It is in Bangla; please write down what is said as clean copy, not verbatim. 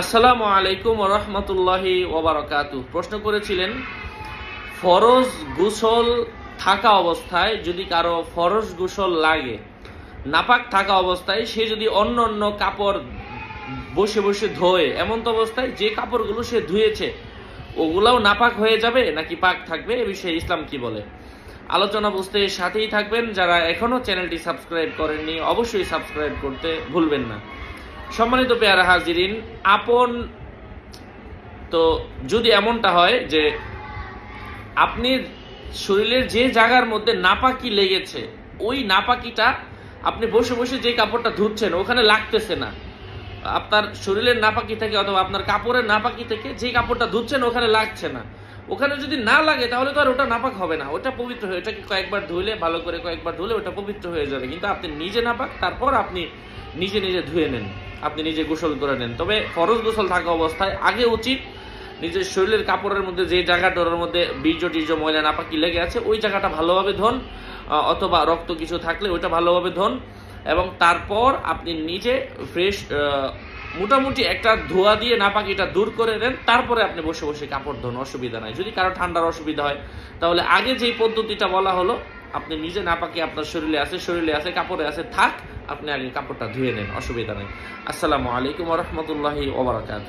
আসসালামু আলাইকুম ওয়া রাহমাতুল্লাহি ওয়া বারাকাতুহু। প্রশ্ন করেছিলেন, ফরজ গোসল থাকা অবস্থায় যদি কারো ফরজ গোসল লাগে, নাপাক থাকা অবস্থায় সে যদি অন্য অন্য কাপড় বসে বসে ধোয়, এমন তো অবস্থায় যে কাপড়গুলো সে ধুয়েছে ওগুলাও নাপাক হয়ে যাবে নাকি পাক থাকবে, এ বিষয়ে ইসলাম কি বলে? আলোচনা বুঝতে সাথেই থাকবেন। যারা এখনো চ্যানেলটি সাবস্ক্রাইব করেননি অবশ্যই সাবস্ক্রাইব করতে ভুলবেন না। সম্মানিত পেয়ারা হাজিরিন, তো যদি এমনটা হয় যে আপনি শরীরের যে জায়গার মধ্যে নাপাকি লেগেছে ওই নাপাকিটা আপনি বসে বসে যে কাপড়টা ধুচ্ছেন ওখানে লাগতেছে না, আপনার শরীরের নাপাকি থেকে অথবা আপনার কাপড়ের নাপাকি থেকে যে কাপড়টা ধুচ্ছেন ওখানে লাগছে না, ওখানে যদি না লাগে তাহলে তো আর ওটা নাপাক হবে না, ওটা পবিত্র হয়ে, ওটাকে কয়েকবার ধুলে, ভালো করে কয়েকবার ধুলে ওটা পবিত্র হয়ে যাবে। কিন্তু আপনি নিজে নাপাক, তারপর আপনি নিজে নিজে ধুয়ে নেন, আপনি নিজে গোসল করে নেন। তবে ফরজ গোসল থাকা অবস্থায় আগে উচিত নিজের শরীরের কাপড়ের মধ্যে যে জায়গাটার মধ্যে বীর্য টির্য ময়লা নাপাকি লেগে আছে ওই জায়গাটা ভালোভাবে ধোন, অথবা রক্ত কিছু থাকলে ওইটা ভালোভাবে ধোন, এবং তারপর আপনি নিজে ফ্রেশ মোটামুটি একটা ধোয়া দিয়ে নাপাকিটা দূর করে দেন, তারপরে আপনি বসে বসে কাপড় ধোন, অসুবিধা নাই। যদি কারো ঠান্ডার অসুবিধা হয় তাহলে আগে যেই পদ্ধতিটা বলা হলো, আপনি নিজে নাপাকি আপনার শরীরে আছে কাপড়ে আছে, থাক, আপনি আগে কাপড়টা ধুয়ে নেন, অসুবিধা নেই। আসসালামু আলাইকুম ওয়া রাহমাতুল্লাহি ওয়া বারাকাতুহু।